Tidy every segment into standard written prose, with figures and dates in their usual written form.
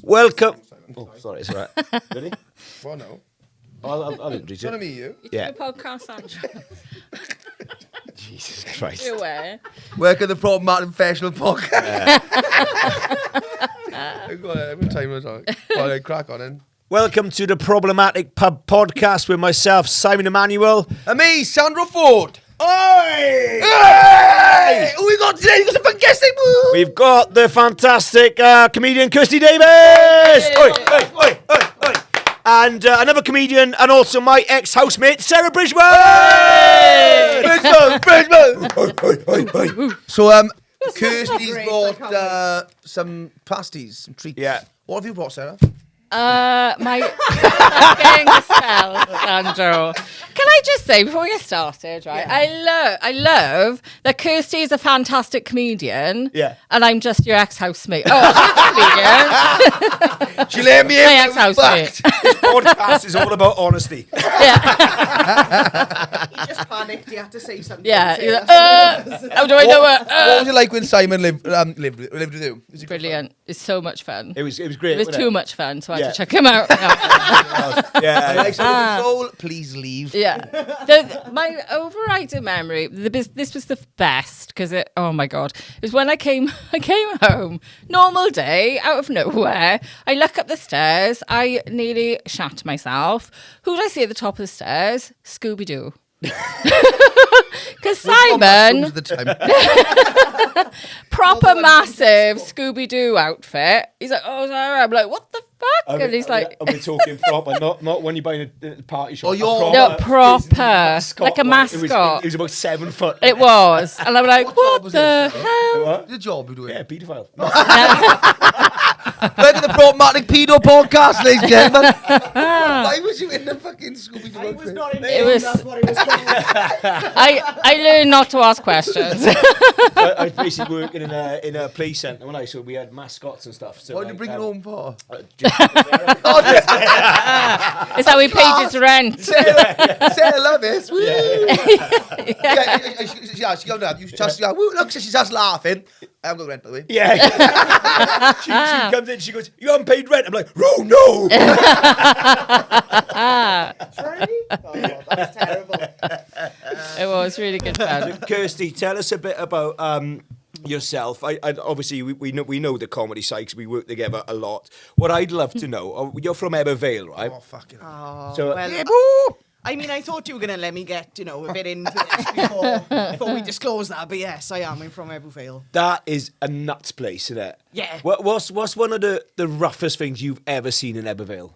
Welcome. Oh, sorry, it's all right. Ready? Well, no. I'll introduce It's you. me, you. Yeah. Podcast, Sandra. Jesus Christ. You aware? Welcome to the Problematic Professional Podcast. I've got every time I talk. Well, I crack on in. Welcome to the Problematic Pub Podcast with myself, Simon Emmanuel. And me, Sandra Ford. Oi! Hey! Who we got today? We got some fun guesting. We've got the fantastic comedian Kirsty Davies. Oi, oi, oi, oi, oi. And another comedian and also my ex-housemate, Sarah Bridgeman. Bridgeman. So, Kirsty's brought some pasties, some treats. Yeah. What have you brought, Sarah? My getting yourself, Sandro. Can I just say before we get started, right? Yeah. I love that Kirsty is a fantastic comedian. Yeah. And I'm just your ex-housemate. Oh, she's a comedian. She let me in. My ex-housemate. This podcast is all about honesty. Yeah. He just panicked. He had to say something. Yeah. How do I know it? What was it like when Simon lived with you? Was he Brilliant. It's so much fun. It was great. It was wasn't too much fun, so I had Yeah. to check him out. Yeah. Soul, please leave. Yeah. My overriding memory, this was the best because oh my God, it was when I came home, normal day, out of nowhere. I look up the stairs, I nearly shat myself. Who did I see at the top of the stairs? Scooby-Doo. Because Simon, proper massive Scooby-Doo outfit. He's like, oh, Sarah. I'm like, what the fuck? And he's like, we're talking proper, not when you're buying a party shop. Oh, you're no, proper, like a mascot. It was about 7 foot. It was. And I'm like, what the hell? What? The job you're doing. Yeah, paedophile. Welcome to the Problematic Pedo Podcast, ladies and gentlemen. Why was you in the fucking Scooby-Doo? I was not in It was- That's what it was called. I learned not to ask questions. I was basically working in a play centre when so we had mascots and stuff. So What did you bring it home for? It's how we paid his rent. Sarah Levis. Woo. Yeah. She goes up. You just woo. Look, she's just laughing. I haven't got rent, by the way. Yeah. she comes in, she goes, you haven't paid rent. I'm like, oh, no. Sorry? Oh, that's terrible. It was really good fun. Kirsty, tell us a bit about yourself. I obviously, we know the comedy side 'cause we work together a lot. What I'd love to know, you're from Ebervale, right? Oh, fucking hell. Oh, So- well, Yeah, I mean, I thought you were going to let me get, a bit into this before we disclose that. But yes, I am. I'm from Ebervale. That is a nuts place, isn't it? Yeah. What's one of the roughest things you've ever seen in Ebervale?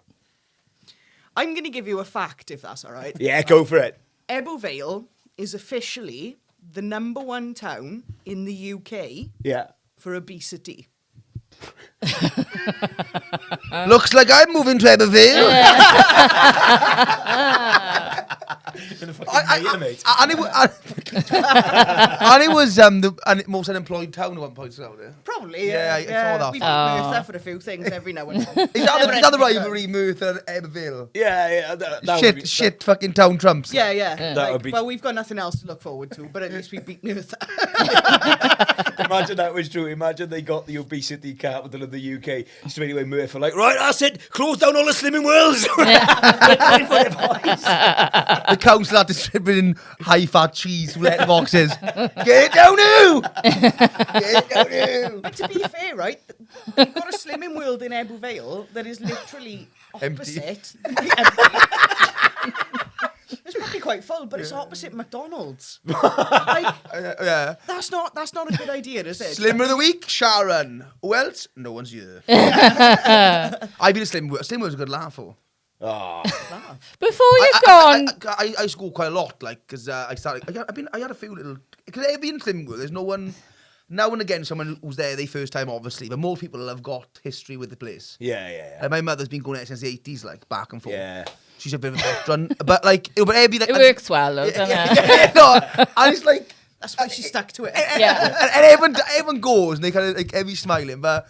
I'm going to give you a fact, if that's all right. Yeah, go for it. Ebervale is officially the #1 town in the UK Yeah. for obesity. Looks like I'm moving to Ebervale. And it was the most unemployed town at one point. Probably, Yeah, I saw that. We beat Merthyr for a few things every now and then. Is that the rivalry, Merthyr and Ebervale? Yeah. That would be- Shit, fucking town trumps. Yeah. That would be- Well, we've got nothing else to look forward to, but at least we beat Merthyr. Imagine that was true. Imagine they got the obesity capital of the UK. Straight away, Murphy like, right, that's it. Close down all the slimming worlds. The council are distributing high-fat cheese roulette boxes. Get it down now! Get it down now! But to be fair, right, you've got a slimming world in Ebervale that is literally Empty. opposite. It's probably quite full, but it's opposite McDonald's. Like, Yeah. that's not a good idea, is it? Slimmer of the week, Sharon. Who else? No one's here. I've been a Slimmer. Slimmer was a good laugh for. Oh. Before you've gone, I score quite a lot, like, because I had a few little, because I've been Slimmer, there's no one, now and again, someone who's there the first time, obviously, but most people have got history with the place. Yeah. Like, my mother's been going there since the 80s, like, back and forth. Yeah. She's a bit of a veteran, but like, it'd be like, it works well, though, doesn't it? no, and it's like, That's why she stuck to it. Yeah. and everyone goes and they kind of like every smiling, but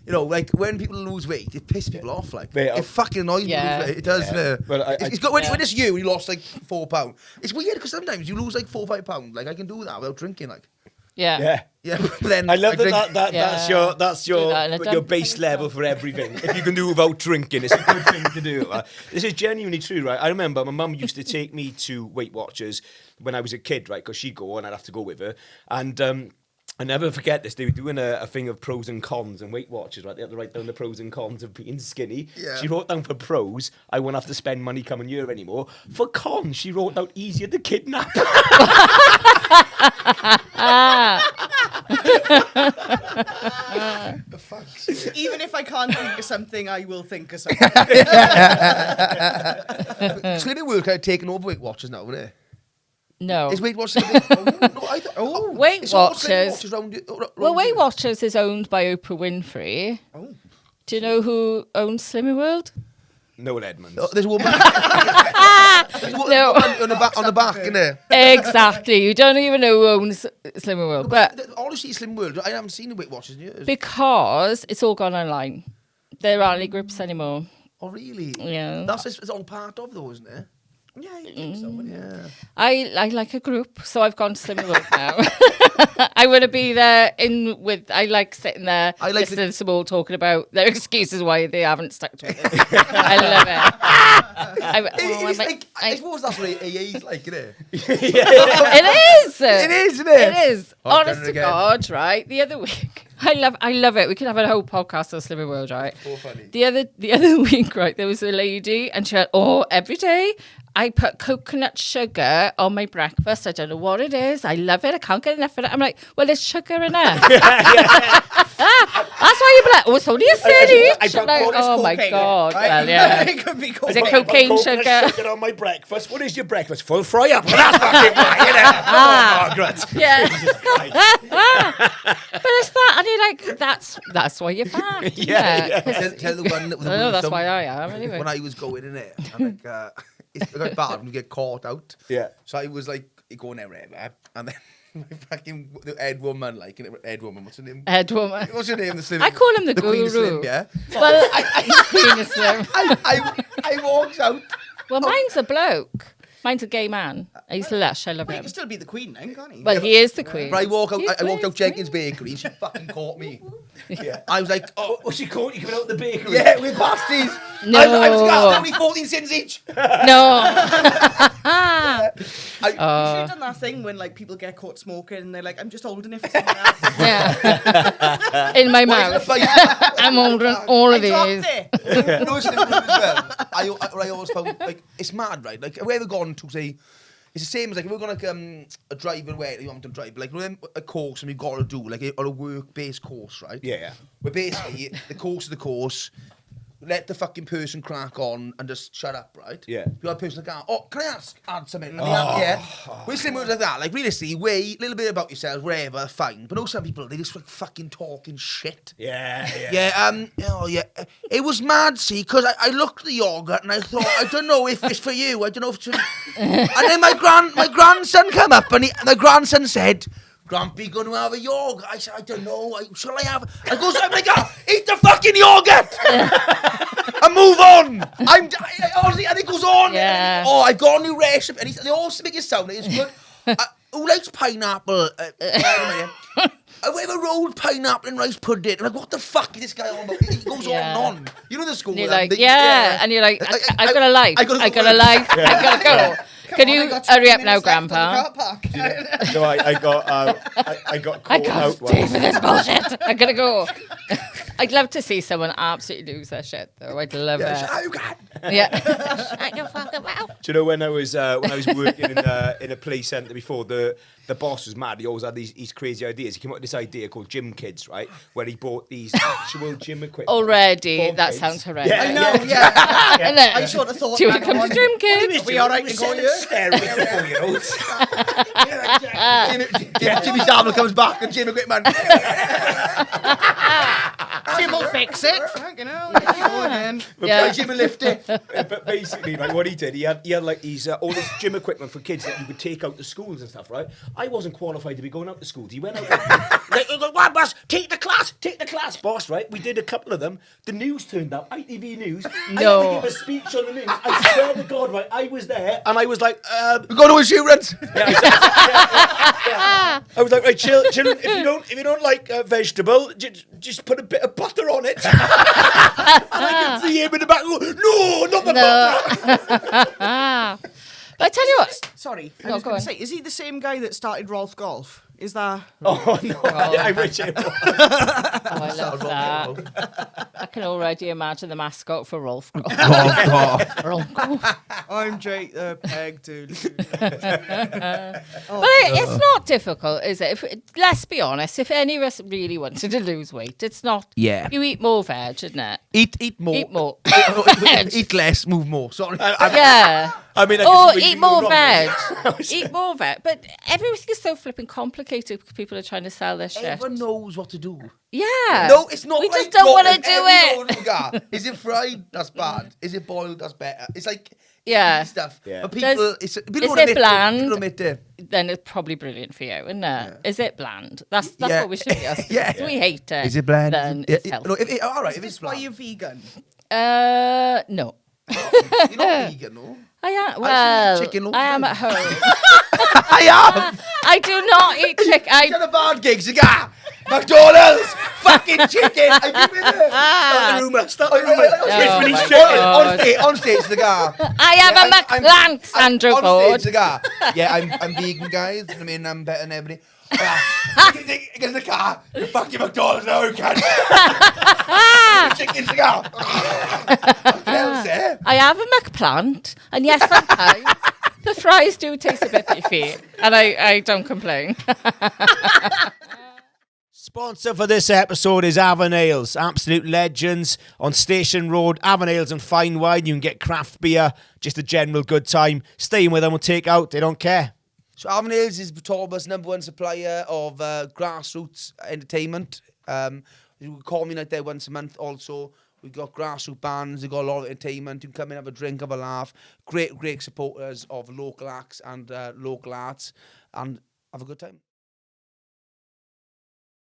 like when people lose weight, it pisses people off. Like Mate, it fucking annoys me. Yeah. It does. Yeah. Well, It's got when it's you lost like £4. It's weird because sometimes you lose like £4 or £5. Like I can do that without drinking. Like Yeah. Yeah, but then I love drink- that's Do that, and I your don't base think level for everything. If you can do without drinking, it's a good thing to do. This is genuinely true, right? I remember my mum used to take me to Weight Watchers when I was a kid, right? Because she'd go and I'd have to go with her. And I never forget this. They were doing a thing of pros and cons and Weight Watchers, right? They had to write down the pros and cons of being skinny. Yeah. She wrote down for pros, I won't have to spend money coming here anymore. For cons, she wrote out easier to kidnap. Even if I can't think of something, I will think of something. Slimming World kind of taken over Weight Watchers now, isn't it? No. Is Weight Watchers? Weight it's all Slimming Watchers. Watchers round Well, Weight here. Watchers is owned by Oprah Winfrey. Oh. Do you know who owns Slimming World? Noel Edmonds. Oh, there's a woman. No. on the back, isn't there? Exactly. You don't even know who owns Slimming World. But Honestly, Slim World, I haven't seen the Weight Watchers in years. because it's all gone online. There aren't any groups anymore. Oh, really? Yeah. That's it's all part of though, isn't it? Yeah, you think so, wouldn't you? Yeah. I like a group, so I've gone to Slimming World now. I want to be there I like sitting there, I like listening to them all talking about their excuses why they haven't stuck to it. I love it. I suppose that's what AA is like, isn't it? It is. It is, isn't it? It is. Oh, Honest done it to again. God, right? The other week, I love it. We could have a whole podcast on Slimming World, right? So funny. The other week, right, there was a lady and she went, every day I put coconut sugar on my breakfast. I don't know what it is. I love it. I can't get enough of it. I'm like, well, there's sugar in it. That's why you're like, it's only a sandwich. I got Like, caught as oh my cocaine, God. right? Well, yeah. It could be Is it cocaine. cocaine Coconut sugar? on my breakfast. What is your breakfast? Full fry up. Well, that's fucking right, isn't it? Oh, Margaret. Yeah. Jesus Christ. But it's that, and you're like, that's why you're fat. Yeah. Tell the one that was I know that's why I am anyway. when I was going in it, and like, it got bad when you get caught out. Yeah. So I was like going there, whatever, and then my fucking the head woman, what's her name? Head woman. What's her name? The Slim. I call him the Queen of guru. Slim, yeah. Well, Queen of Slim. I walked out. Well, mine's a bloke. Mine's a gay man. He's lush. I love Well, you him. can still be the queen then, can't you? Well, he is the queen. But I walked out. He's I walked the out Jenkins queen. Bakery. She fucking caught me. Yeah. I was like, oh. What's she caught you coming out the bakery? Yeah, with pasties. No. I was only 14 cents each. No. You should have done that thing when like people get caught smoking and they're like, I'm just holding it for someone else. Yeah. In my mouth. I'm holding all of I dropped these. it. No, it's as well. I always found like it's mad, right? Like where we're going to say, it's the same as like if we're going a drive where you want to drive, like a course and we've got to do like a work-based course, right? Yeah. We're basically the course is the course. Let the fucking person crack on and just shut up, right? Yeah. The other person like, oh, can I add something? And yeah. We're saying words like that. Like, realistically, a little bit about yourself, whatever, fine. But no, some people, they just like fucking talking shit. Yeah. Yeah, it was mad, see, because I looked at the yogurt and I thought, I don't know if it's for you. I don't know if it's for And then my grandson came up and the grandson said, Grumpy going to have a yogurt. I said, I don't know. Shall I have? I goes, I'm like, eat the fucking yogurt and move on. Honestly, and it goes on. Yeah. Oh, I've got a new recipe. And they all make it sound like it's good. Who likes pineapple? Have we ever rolled pineapple and rice pudding? I'm like, what the fuck is this guy on about? He goes on and on. You know the school. And you're like, and you're like, I've got a life. I gotta I got a life. I gotta go. Can on, I you got 20 hurry up now, minutes left on the Grandpa? car park. So I got I caught can't out stay once. for this bullshit. I gotta go. I'd love to see someone absolutely lose their shit, though. I'd love Yeah, it. shut up, you can. Yeah. Shut your fucking mouth. Do you know when I was working in a play centre before, the boss was mad. He always had these crazy ideas. He came up with this idea called Gym Kids, right? Where he bought these actual gym equipment. Already, for that kids. sounds horrendous. I know, yeah. Isn't I it? sort of thought Do you that want to come one. to Gym Kids? Are we all right to go here? Jimmy Savile comes back and Jim Equipment. Jim will fix it. Fucking hell. There you go again. Yeah. Jim will lift it. But basically, like what he did, he had like these all this gym equipment for kids that you could take out to schools and stuff, right? I wasn't qualified to be going out to schools. He went out. Like, "What, boss? Take the class, boss." Right? We did a couple of them. The news turned up. ITV News. No. I had to give a speech on the news. I swear to God, right? I was there, and I was like, We got no insurance. yeah. I was like, right, children, if you don't like vegetable, just put a bit of butter on it. And I can see him in the back. Go, no, not the butter. But I tell you what. Sorry, I No, was go going on. to say, is he the same guy that started Rolf Golf? Is that... Oh no! I wish it was. Oh, I love that. I can already imagine the mascot for Rolf. Rolf. I'm Jake the Peg, dude. But it's not difficult, is it? Let's be honest. If any of us really wanted to lose weight, it's not. Yeah. You eat more veg, isn't it? Eat more. Eat more. Eat less, move more. Sorry. Yeah. I mean, Or eat more veg. Eat more veg. But everything is so flipping complicated because people are trying to sell their shit. Everyone knows what to do. Yeah. No, it's not. We like just don't want to do everyone it. knows, is it fried? That's bad. Is it boiled? That's better. It's like Yeah. stuff. Yeah. But people, Is people it bland? People admit it. Then it's probably brilliant for you, isn't it? Is it bland? That's Yeah. what we should ask. Yeah. If we hate it. Is it bland? Then Yeah, it's healthy. no, all right. If Is it's why bland, you're vegan? No. you're not vegan, no. I am. see Well, chicken all I am the at home. I am. I do not eat chicken. You got a bad gig, cigar. McDonald's, fucking chicken. I give it there. Start the rumour. Start the Oh, rumour. Oh, When my he's God. chicken. On stage, cigar. I am a McPlant, Sandra on Ford. stage, cigar. Yeah, I'm vegan, guys. I mean, I'm better than everybody. Get in the car. You fuck your McDonald's now, you can't. Chicken cigar. What else, eh? I have a McPlant, and yes, sometimes the fries do taste a bit beefy, and I don't complain. Sponsor for this episode is Aen Nails, absolute legends on Station Road. Aen Nails and fine wine. You can get craft beer, just a general good time. Staying with them or take out, they don't care. So Aen Nails is Torba's #1 supplier of grassroots entertainment. You can call me like there once a month also. We've got grassroots bands, we've got a lot of entertainment. You can come in, have a drink, have a laugh. Great supporters of local acts and local arts, and have a good time.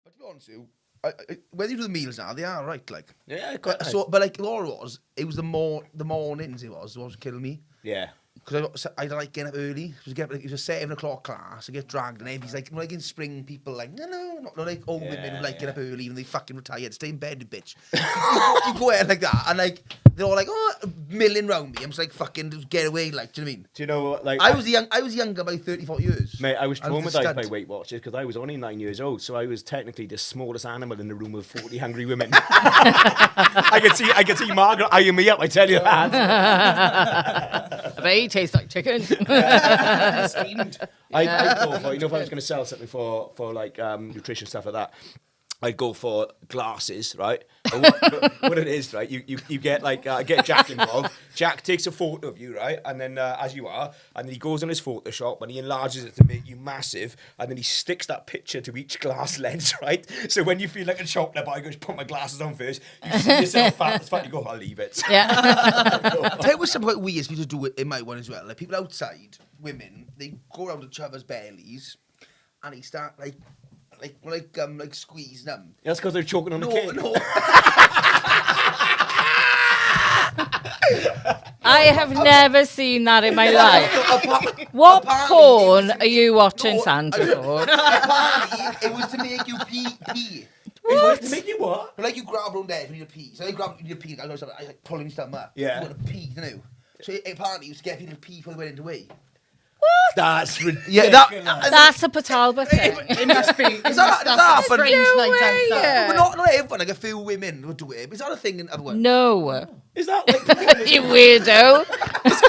But to be honest with you, whether you do the meals now, they are right, like. Yeah, But like all it was the mornings it was killing me. yeah. Because I like getting up early. It was a 7 o'clock class. I get dragged, and everybody's like, like in spring, people like, no, not like old women who like get up early and they fucking retired. Stay in bed, you bitch. you go out like that, and like they're all like, milling round me. I'm just like, fucking just get away, like, do you know what I mean? Do you know what? Like I was younger by 30, 40 years. Mate, I was And it's a traumatized by stunt. Weight Watchers because I was only 9 years old, so I was technically the smallest animal in the room with 40 hungry women. I could see Margaret eyeing me up. I tell you that. I bet he tastes like chicken. I'd go for, if I was going to sell something for like nutrition stuff like that, I'd go for glasses, right? But what it is, right? You get like get Jack involved. Jack takes a photo of you, right? And then as you are, and then he goes on his Photoshop and he enlarges it to make you massive, and then he sticks that picture to each glass lens, right? So when you feel like a chocolate bar, I go, put my glasses on first. You see yourself fat as fuck, you go, I'll leave it. Yeah. I'll tell you what's something quite weird for you to do it in my one as well. Like people outside, women, they go around each other's bellies, and they start like squeezing them. That's because they're choking on the cake. No. I have never seen that in my life. What Apparently, porn are you watching, No, Sandra Ford? Apparently, it was to make you pee. What? To make you what? Like you grab around there when you need to pee. So I grab you need to pee. I like pulling stuff up. Yeah. You want to pee, don't you? So apparently, you used to get people to pee before they went into way. That's ridiculous. Yeah, That's a Patalba thing. It must be. Is that a but strange No night way. out there. but not everyone. Like a few women would do it. Is that a thing in everyone? No. Is that like You weirdo.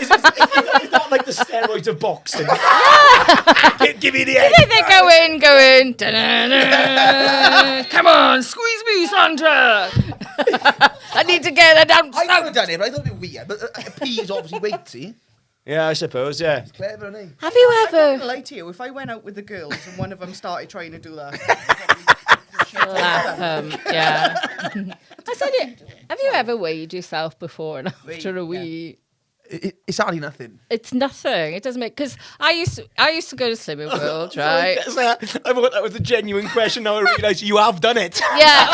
is that like the steroids of boxing? Give me the egg. They go in. Da-da-da. Come on, squeeze me, Sandra. I need to get it down. I never done it, but I thought it'd be weird. But pee is obviously weighty. Yeah, I suppose. Yeah. Clever, isn't he? Have you I'm not gonna ever? lie to you. If I went out with the girls and one of them started trying to do that, Yeah. I said it. Have you ever weighed yourself before and after a wee? It's hardly nothing. It's nothing. It doesn't make because I used to go to Slimming World, right? I thought that was a genuine question. Now I realise you have done it. Yeah.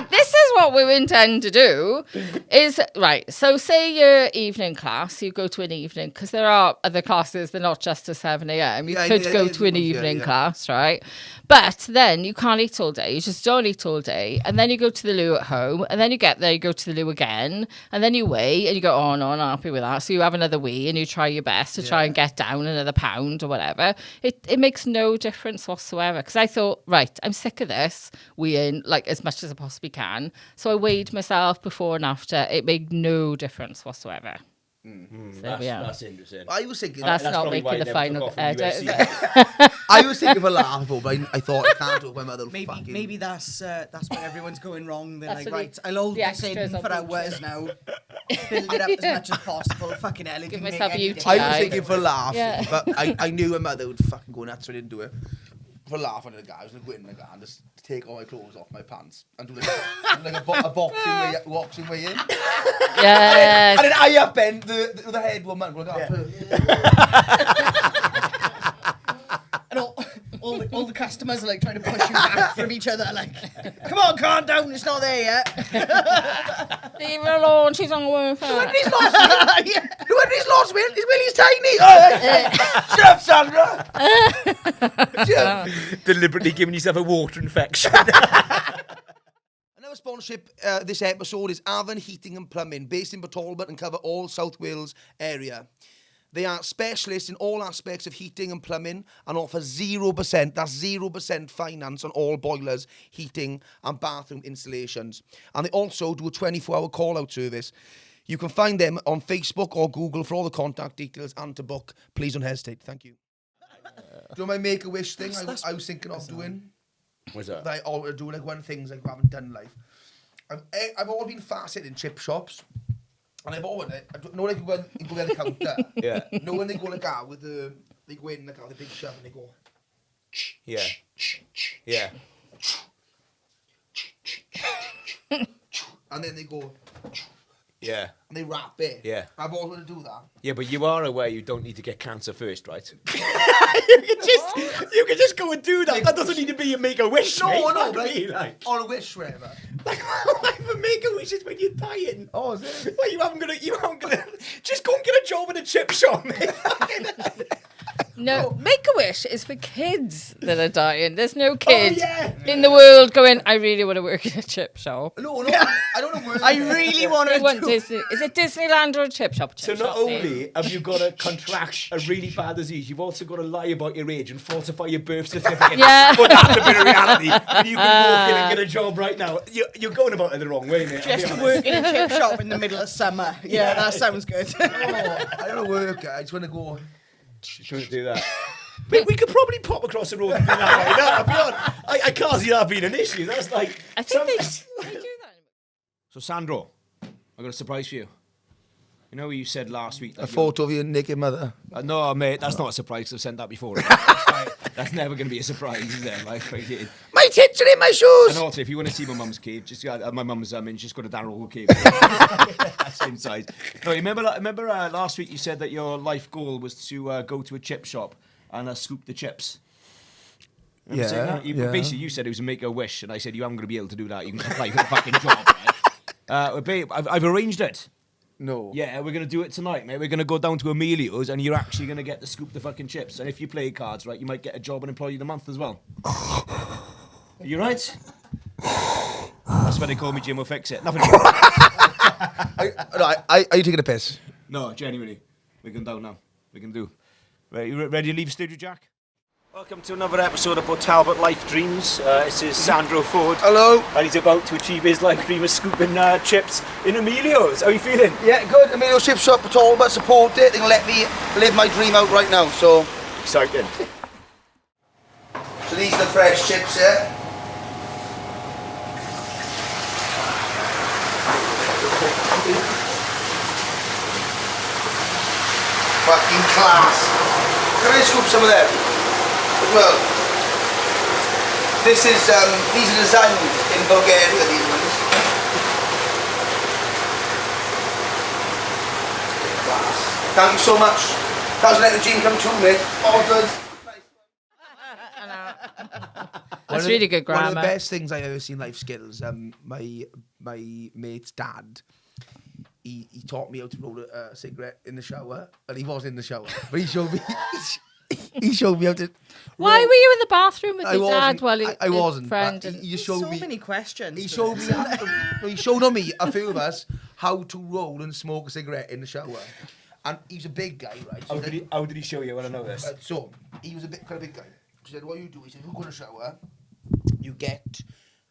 This is what we intend to do. Is right. So say your evening class, you go to an evening because there are other classes. They're not just to 7 a.m. You could go to an evening class, right? But then you can't eat all day. You just don't eat all day, and then you go to the loo at home, and then you get there, you go to the loo again, and then you weigh, and you go, oh no, I'm not happy with that. So you have another wee, and you try your best to try and get down another pound or whatever. It makes no difference whatsoever. Because I thought, right, I'm sick of this weeing like as much as I possibly can. So I weighed myself before and after. It made no difference whatsoever. So That's interesting. I was thinking... That's not probably why making the I never final took off from edit, UFC. is it? I was thinking of a laugh, but I thought I can't do it. My mother will fucking... Maybe that's where everyone's going wrong. They're That's like, what right, I'll hold the this in extras for on hours now. Build it up as much as possible. Fucking hell, it Give can make myself a any YouTube. difference. I was thinking for a laugh, Yeah. but I knew my mother would fucking go nuts, so I didn't do it. For a laugh, I was going to go in the car and just take all my clothes off my pants and do like a boxing way in. Yes. And then I upend the head woman. Like, And all the customers are like trying to push you back from each other, like, come on, calm down, it's not there yet. Leave her alone. She's on work. He's lost weight. Whoever's lost weight, his Willie's tiny. Shut up, Sandra. Shut up. Deliberately giving yourself a water infection. Another sponsorship this episode is Aen Heating and Plumbing, based in Talbot and cover all South Wales area. They are specialists in all aspects of heating and plumbing and offer 0%, that's 0% finance on all boilers, heating and bathroom installations. And they also do a 24-hour call-out service. You can find them on Facebook or Google for all the contact details and to book. Please don't hesitate. Thank you. Do you know my Make-A-Wish thing I was thinking of doing? What's that? That I do like one things like I haven't done in life. I've always been fascinated in chip shops. And I've always, know like you go behind the counter. Yeah. Know when they go like that with they go in like that with a big shove and they go. Yeah. Yeah. And then they go. Yeah. And they wrap it. Yeah. I've always wanted to do that. Yeah, but you are aware you don't need to get cancer first, right? you can just go and do that. That doesn't need to be a Make-A-Wish. mate. No, Fuck me, but like. on a wish forever. Like a Make-A-Wish is when you're dying. Oh, is it? Well, you haven't gonna just go and get a job in a chip shop, mate. No, Make-A-Wish is for kids that are dying. There's no kid in the yeah. world going, I really want to work in a chip shop. No, I don't know where. I really want They to want do Disney. Is it Disneyland or a chip shop? So not only have you got to contract a really bad disease, you've also got to lie about your age and falsify your birth certificate. Yeah. But that's a bit of reality. And you can walk in and get a job right now. You're going about it the wrong way, mate. just work in a chip shop in the middle of summer. Yeah, that sounds good. I don't know where. I just want to go. Shouldn't do that. Mate, we could probably pop across the road and do that right now. I'll be honest. I can't see that being an issue. That's like... I think they do that. So, Sandro, I've got a surprise for you. You know what you said last week? A photo of your naked mother. No, mate, that's not a surprise 'cause I've sent that before. That's never going to be a surprise, is it? Like, My tits are in my shoes. and also, if you want to see my mum's cave, just my mum's she's got a Darrell cave. Same size. No, you remember last week you said that your life goal was to go to a chip shop and scoop the chips. Remember saying that? Basically, you said it was a Make-A-Wish, and I said you haven't going to be able to do that. You can apply for the fucking job. Right? Babe, I've arranged it. No. Yeah, we're going to do it tonight, mate. We're going to go down to Emilio's and you're actually going to get to scoop the fucking chips. And if you play cards, right, you might get a job and employee of the month as well. Are you right? That's why they call me Jim will fix it. Nothing. Are you taking a piss? No, genuinely. We're going down now. We can do. Right, you ready to leave studio, Jack? Welcome to another episode of Talbot Life Dreams. This is Sandro Ford. Hello. And he's about to achieve his life dream of scooping chips in Emilio's. How are you feeling? Yeah, good. Emilio's chip shop at all, but support it. They can let me live my dream out right now. So Exciting. these are the fresh chips here. Fucking class. Can I scoop some of them as well? This is these are designed in Bulgaria. These ones. Thank you so much. That's let the dream come true, mate. All good. That's really good grammar. One of the best things I've ever seen in life, Skittles. My mate's dad, he taught me how to roll a cigarette in the shower, and he was in the shower, but he showed me. He showed me how to. Why were you in the bathroom with your dad while I wasn't. Friend But he showed So me. many questions. He showed me. He showed on me, a few of us, how to roll and smoke a cigarette in the shower. And he's a big guy, right? So How did he show you? I want to know this. So he was kind of big guy. He said, "What you do?" He said, "You go in the shower, you get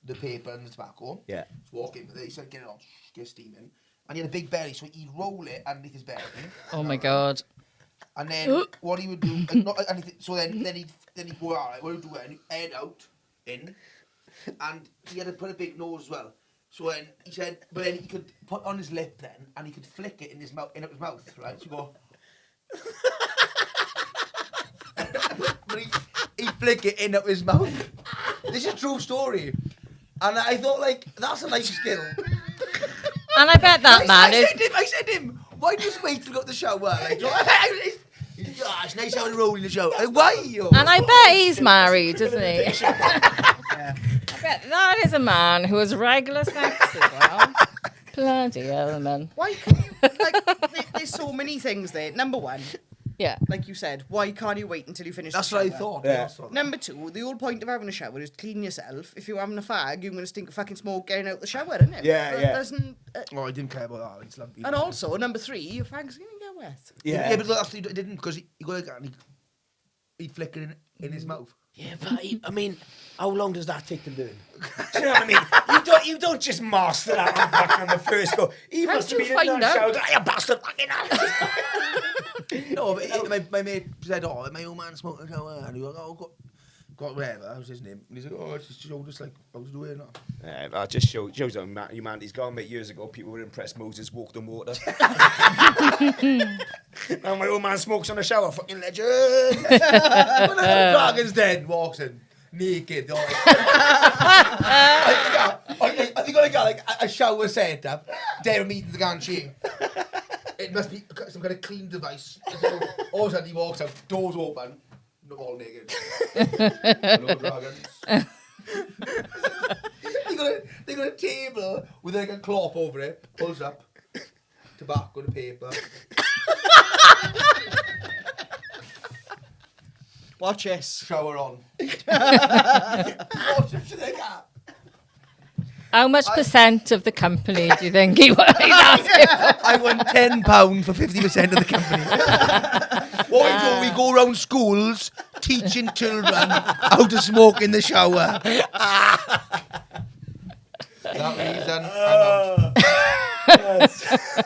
the paper and the tobacco. Yeah. Just walk in with it." He said, "Get it on, get steaming." And he had a big belly, so he'd roll it underneath his belly. Oh my God. And then what he would do, not anything. So then he'd go, "All right, what do you do?" And he'd head out, in, and he had to put a big nose as well. So then he said, but then he could put on his lip then, and he could flick it in his mouth, right? So you go. But he'd flick it in up his mouth. This is a true story. And I thought, like, that's a nice skill. And I bet that man is. I said to him, why just wait till you go to the shower? Like, it's nice how to roll in the shower. Like, why? And I bet he's married, isn't he? I bet that is a man who has regular sex as well. Bloody hell, man. Why can you, like, there's so many things there. Number one, Yeah. like you said, why can't you wait until you finish That's the what I shower? thought. Yeah. Number two, the whole point of having a shower is clean yourself. If you're having a fag, you're going to stink of fucking smoke getting out the shower, isn't it? Yeah, That yeah. Doesn't, Oh, I didn't care about that. It's lumpy. and also, number three, your fag's going to get wet. Yeah, but that's, he didn't, because he got like that and he'd flick it in his mouth. Yeah, but I mean, how long does that take to learn? Do you know what I mean? You don't just master that on the first go. He How must do you have been find in that out? shower. You bastard! Fucking hell. No, but my mate said, "Oh, my old man smoked in the shower," and he was like, "Oh, got whatever." That was his name. And he's like, "Oh, it's just showed us like how to do it now." Yeah, that just shows how humanity's gone. Mate, years ago, people were impressed Moses walked on water. Now my old man smokes on the shower. Fucking legend. When the Dragon's Den walks in naked. I think I got like a shower set up. There meeting the gantry. It must be some kind of clean device. All of a sudden he walks out, doors open, not all naked. Hello, dragons. they got a table with like a cloth over it, pulls up, tobacco and paper. Watch this. Shower on. Watch it, they got. How much percent of the company do you think he was? I won £10 for 50% of the company. What we do, we go around schools teaching children how to smoke in the shower. That reason,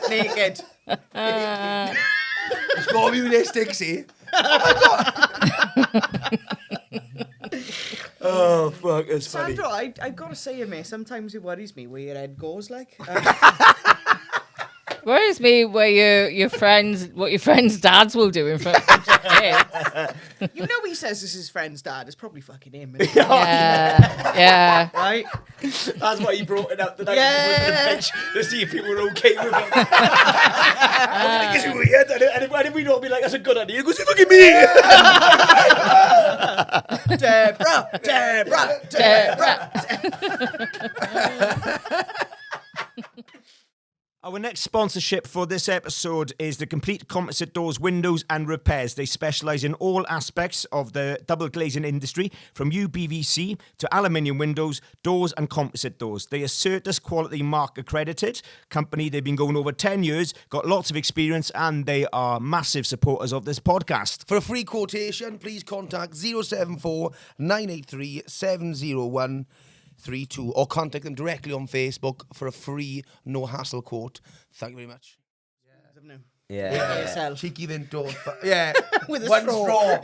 Naked. it's got to be realistic, see? Oh fuck, it's funny. Sandra, I've got to say it, mate, sometimes it worries me where your head goes, like. Worries me where your friends, what your friends' dads will do in front of your kids. You know he says this is his friend's dad. It's probably fucking him, isn't it? Yeah. Right? That's why he brought it up the night Yeah. before the bench to see if people were okay with it. I think it's weird. And we'd all be like, that's a good idea. He goes, you fucking me. Deborah. Our next sponsorship for this episode is the Complete Composite Doors, Windows and Repairs. They specialise in all aspects of the double glazing industry, from UPVC to aluminium windows, doors and composite doors. They are Certus Quality Mark accredited company. They've been going over 10 years, got lots of experience, and they are massive supporters of this podcast. For a free quotation, please contact 074 983 70132 or contact them directly on Facebook for a free, no-hassle quote. Thank you very much. Yeah. Yourself. Cheeky Vinto. Yeah. With a One straw.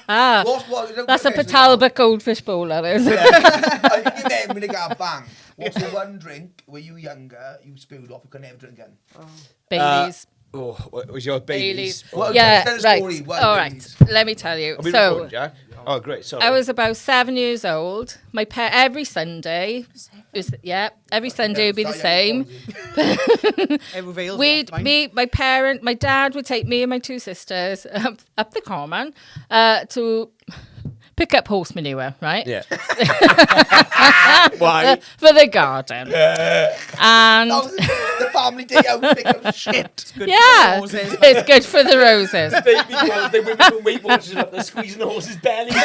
That's a Patalba goldfish bowl, that is. I think you met when they got bang. What's the one drink where you younger, you spilled off, you could never drink again? Baileys. Oh, what was your Baileys? Well, Yeah, tell a right. story, one All Baileys. right. Let me tell you. Are we So, recording, Jack? Oh, great. Sorry. I was about 7 years old. Every Sunday, every Sunday would be the same. It reveals that, My dad would take me and my two sisters up the common to pick up horse manure, right? Yeah. Why? For the garden. And The family day out pick up shit. yeah, it's good for the roses. Baby boys, they went from Weight Watchers up there squeezing the horse's belly. They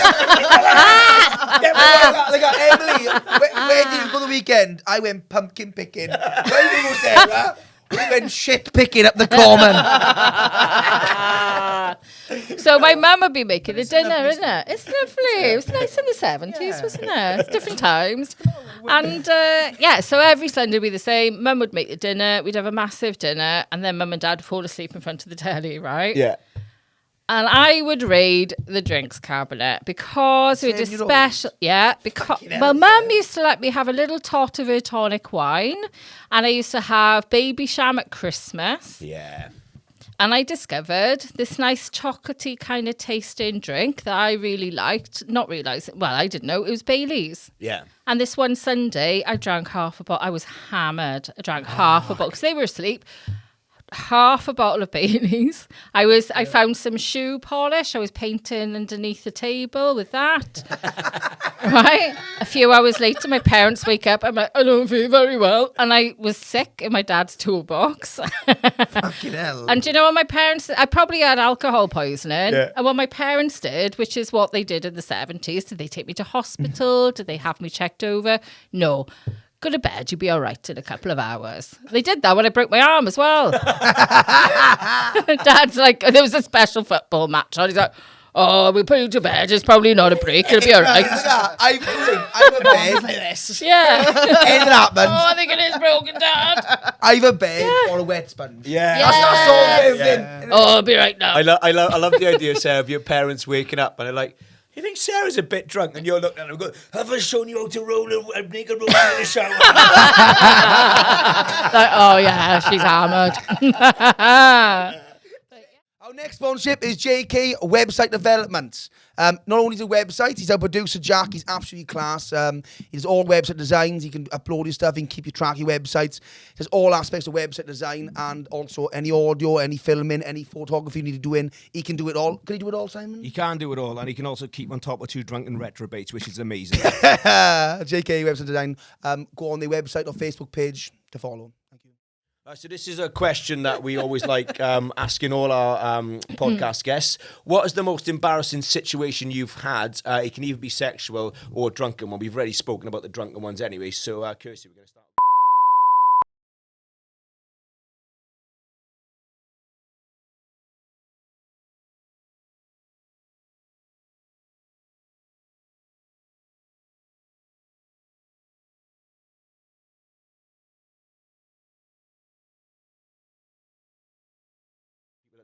got Emily. Where did you go the weekend? I went pumpkin picking. Where did you go, Sarah? We went shit picking up the common. So my mum would be making the dinner, isn't it? It's lovely. It was nice in the 70s, wasn't it? It's different times. And so every Sunday would be the same. Mum would make the dinner. We'd have a massive dinner. And then mum and dad would fall asleep in front of the telly, right? Yeah. And I would raid the drinks cabinet because we had a special... Yeah, because... Well, mum used to let me have a little tot of her tonic wine. And I used to have baby sham at Christmas. Yeah. And I discovered this nice chocolatey kind of tasting drink that I really liked. Not realising... Well, I didn't know. It was Baileys. Yeah. And this one Sunday, I drank half a bottle. I was hammered. I drank half a bottle because they were asleep. Half a bottle of Baileys. I found some shoe polish. I was painting underneath the table with that. Right? A few hours later, my parents wake up. I'm like, I don't feel very well. And I was sick in my dad's toolbox. Fucking hell. And do you know what my parents... I probably had alcohol poisoning. Yeah. And what my parents did, which is what they did in the 70s, did they take me to hospital? Did they have me checked over? No. Go to bed, you'll be all right in a couple of hours. They did that when I broke my arm as well. Dad's like, there was a special football match on. He's like, oh, we'll put you to bed. It's probably not a break. It'll be all right. I'm a bed. like this. Yeah. Anything happens. Oh, I think it is broken, Dad. Either a bed or a wet sponge. Yeah. That's all everything. Yeah. Oh, I'll be right now. I love the idea, Sarah, of your parents waking up and they're like, you think Sarah's a bit drunk? And you're looking at her and go, have I shown you how to make a roll in the shower? Like, oh, yeah, she's hammered. Our next sponsorship is JK Website Development. Not only the website, he's our producer, Jack. He's absolutely class. He does all website designs. He can upload your stuff. He can keep you track of your websites. He does all aspects of website design and also any audio, any filming, any photography you need to do in. He can do it all. Can he do it all, Simon? He can do it all, and he can also keep on top of two drunken retrobates, which is amazing. JK Website Design. Go on their website or Facebook page to follow. Thank you. So this is a question that we always like asking all our podcast guests. What is the most embarrassing situation you've had? It can either be sexual or drunken one. We've already spoken about the drunken ones anyway. So, Kirsty, we're going to start.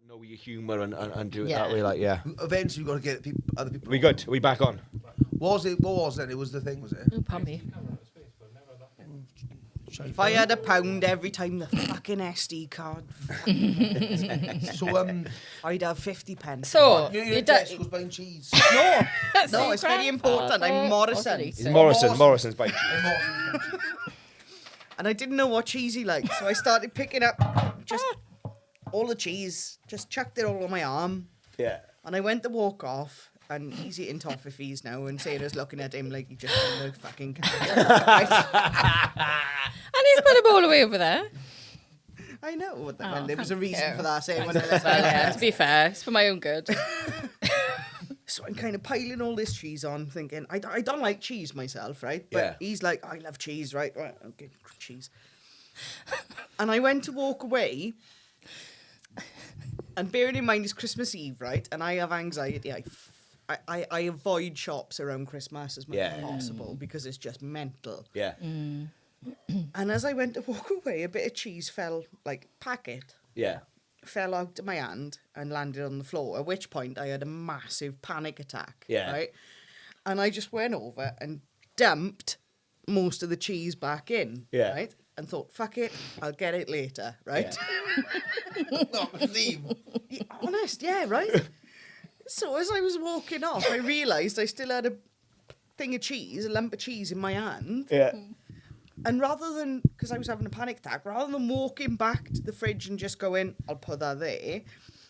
Know your humour and do it that way, like, yeah. Eventually, we've got to get other people. Are we good? Are we back on? What was it? It was the thing, was it? Oh, Pammy. If I had £1 every time the fucking SD card, So, I'd have 50 pence. So, you're you in don't... Tesco's buying cheese. No, it's very important. I'm Morrison. It's Morrison's by cheese. And I didn't know what cheese he liked, so I started picking up just all the cheese, just chucked it all on my arm. Yeah. And I went to walk off, and he's eating toffees now, and Sarah's looking at him like he just won the fucking And he's put them all the way over there. I know. Well, there was a reason for that, Sarah. Well, yeah, to be fair, it's for my own good. So I'm kind of piling all this cheese on, thinking, I don't like cheese myself, right? But Yeah. he's like, I love cheese, right? Right, okay, cheese. And I went to walk away, and bearing in mind it's Christmas Eve, right? And I have anxiety. I avoid shops around Christmas as much as possible because it's just mental. Yeah. And as I went to walk away, a bit of cheese fell, like, packet. Yeah. Fell out of my hand and landed on the floor, at which point I had a massive panic attack. Yeah. Right? And I just went over and dumped most of the cheese back in. Yeah. Right? And thought, fuck it, I'll get it later. Right? Not leave. Honest, yeah, right? So as I was walking off, I realised I still had a thing of cheese, a lump of cheese in my hand. Yeah. And rather than, because I was having a panic attack, rather than walking back to the fridge and just going, I'll put that there,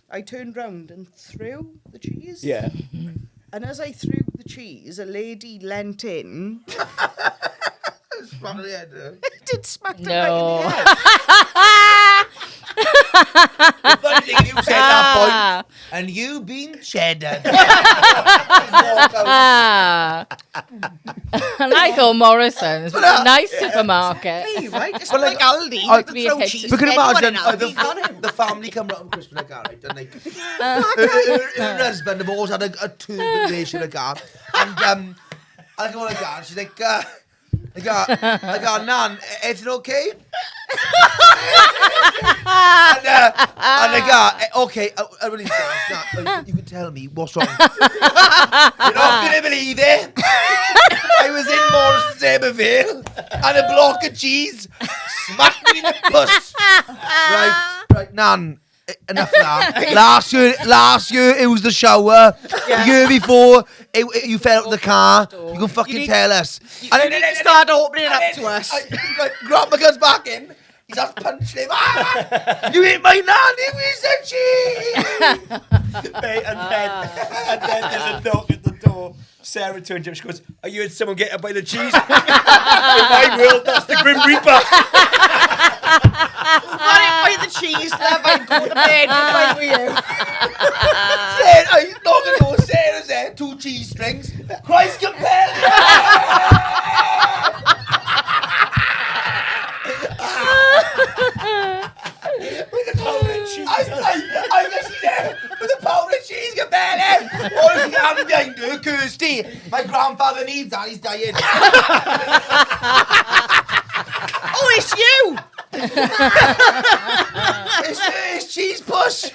I turned round and threw the cheese. Yeah. And as I threw the cheese, a lady leant in. Smack the head, I did smack them No. right in the head. The funny thing, you said that point, and you been cheddar. And I thought Morrison's was a nice supermarket. Hey, right? Just But like like, Aldi, I- you could throw cheese. We can anyone imagine in Aldi, can't you? the family come round on Christmas like that, right? And like, her husband have always had a turbulent relation like that. And I go like that, and she's like, Nan, everything okay? and I go, okay, I really you can tell me what's wrong. You're not going to believe it. I was in Morrison's Emerville and a block of cheese smacked me in the puss. Right, Nan, enough of that. Last year it was the shower. The year before you fell out of the car. You can fucking tell us. You need to start opening up to us. Grandma comes back in. He's just punching him. You ate my nanny with the cheese. Mate, and then there's a knock at the door. Sarah turns up. She goes, "Are you heard someone get up by the cheese?" In my world, that's the Grim Reaper. Got it by the cheese, love. I go to bed with you. Sarah, I knock at the door. Sarah's there. 2 cheese strings. Christ compelled. With the powder and cheese. I was there with the powder and cheese compelling. All she had behind her, Kirsty. My grandfather needs that. He's dying. Oh, it's you. It's cheese push.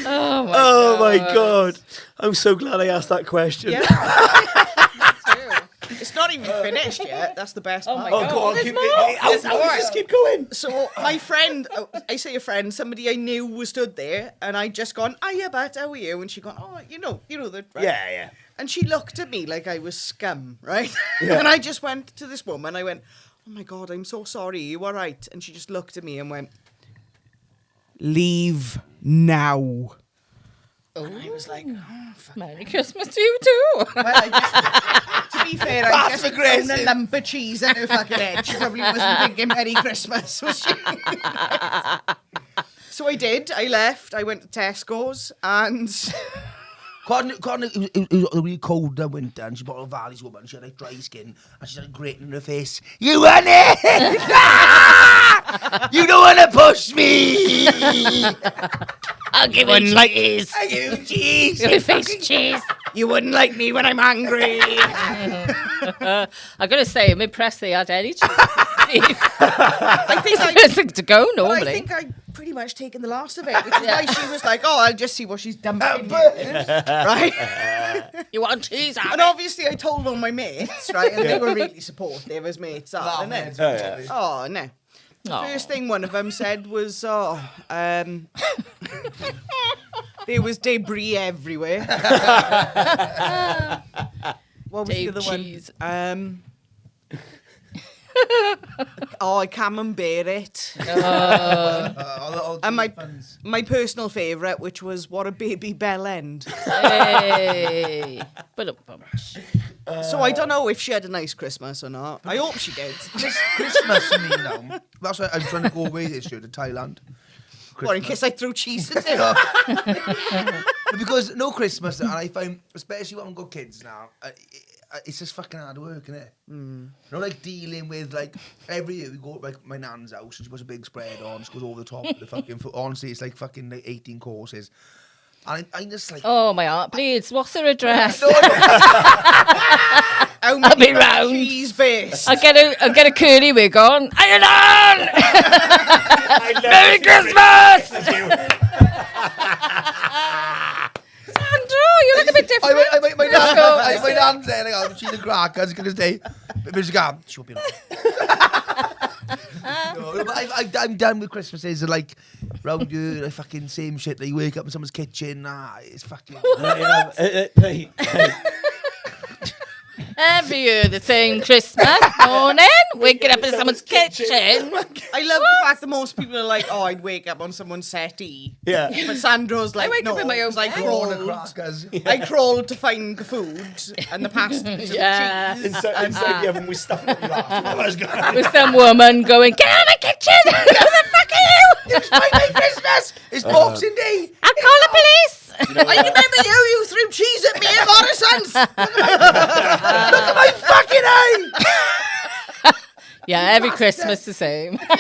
Oh my god! I'm so glad I asked that question. Yeah. It's not even finished yet. That's the best part. my Oh, God. go on, There's keep more. just keep going. So my friend, I say a friend, somebody I knew was stood there, and I just gone, "Hiya, Bat, how are you?" And she gone, "Oh, you know the." Right? Yeah. And she looked at me like I was scum, right? Yeah. And I just went to this woman. I went, "Oh my God, I'm so sorry. You all right?" And she just looked at me and went, "Leave now." And I was like, "Oh, fuck." Merry Christmas to you too. Well, to be fair, I Passive just thrown aggressive. a lump of cheese in her fucking head. She probably wasn't thinking Merry Christmas, was she? So I did. I left. I went to Tesco's and... It was a really cold winter, and she bought a Valley's woman. She had like dry skin, and she started grating in her face. You want it? You don't want to push me. I'll give you cheese. I give you cheese. Give me face cheese. You wouldn't like me when I'm angry. I gotta say, I'm impressed they had any cheese. I think It's the first thing to go I normally. think I pretty much taken the last of it, which is why she was like, "Oh, I'll just see what she's dumping here." Right? You want cheese? And obviously I told all my mates, right? And they were really supportive as mates are, innit? Oh, no. The Aw. first thing one of them said was, there was debris everywhere. What was Dave the other cheese. one? I can't bear it. And my personal favourite, which was What a Baby Bell End. Hey. So I don't know if she had a nice Christmas or not. I hope she did. Christmas for me now. That's why I'm trying to go away this year to Thailand. Or in case I threw cheese at it. Because no Christmas, and I find, especially when I've got kids now, it's just fucking hard work, innit? You know, like dealing with, like, every year we go to like, my nan's house and she puts a big spread on, she goes over the top of the fucking foot. Honestly, it's like fucking like 18 courses. And I'm just like... Oh, my heart bleeds. What's her address? I'll be round. Cheese base. I'll get a curly wig on. Iron on! Merry Christmas! Sandro, you look a bit different. My nan's there, like, she's a cracker, I was going to say. But she's gone, she'll be alright. No, but I'm done with Christmases. Like, round here, like, fucking same shit. Like, you wake up in someone's kitchen. It's fucking... Every year, the same Christmas morning, waking up in someone's kitchen. I love the fact that most people are like, oh, I'd wake up on someone's settee. Yeah. But Sandro's like, I wake no, up in my own 'cause I bed. crawled. I crawled to find the food and the pasties Yeah. and the cheese. Inside the oven with stuff in the glass. With some woman going, get out of my kitchen! Who the fuck are you? It's my Christmas! It's Boxing Day! I'll call the police! I remember you threw cheese at me at Morrison's. Look at my fucking eye! Yeah, every Christmas the same. Do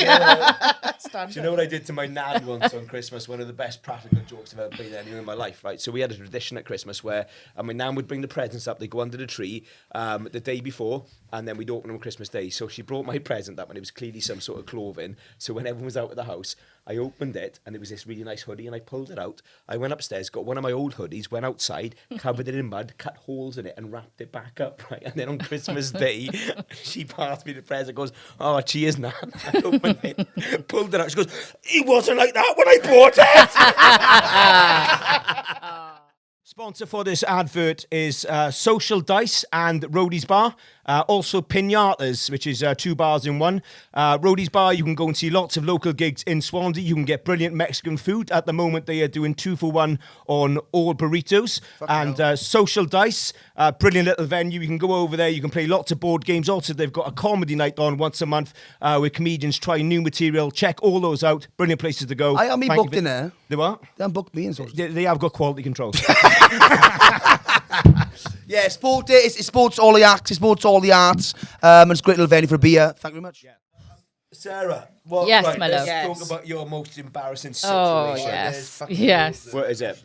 you know what I did to my nan once on Christmas? One of the best practical jokes I've ever played anywhere in my life, right? So we had a tradition at Christmas where my nan would bring the presents up, they'd go under the tree the day before, and then we'd open them on Christmas Day. So she brought my present up, and it was clearly some sort of clothing. So when everyone was out of the house, I opened it, and it was this really nice hoodie, and I pulled it out. I went upstairs, got one of my old hoodies, went outside, covered it in mud, cut holes in it, and wrapped it back up, right? And then on Christmas Day, she passed me the present, goes, oh, cheers, Nan. I opened it, pulled it out. She goes, he wasn't like that when I bought it. Sponsor for this advert is Social Dice and Roadies Bar. Also Pinatas, which is 2 bars in one. Roadies Bar, you can go and see lots of local gigs in Swansea. You can get brilliant Mexican food. At the moment, they are doing 2 for 1 on all burritos. And Social Dice, brilliant little venue. You can go over there. You can play lots of board games. Also, they've got a comedy night on once a month where comedians try new material. Check all those out. Brilliant places to go. I am booked in there. They what? They haven't booked me in Social. They have got quality control. Yeah, sport day. It's sports all the acts. It's sports all the arts. And it's a great little venue for a beer. Thank you very much. Yeah. Sarah, well, Yes, right, my let's love. talk about your most embarrassing situation. Oh, yes. Yes. What is it?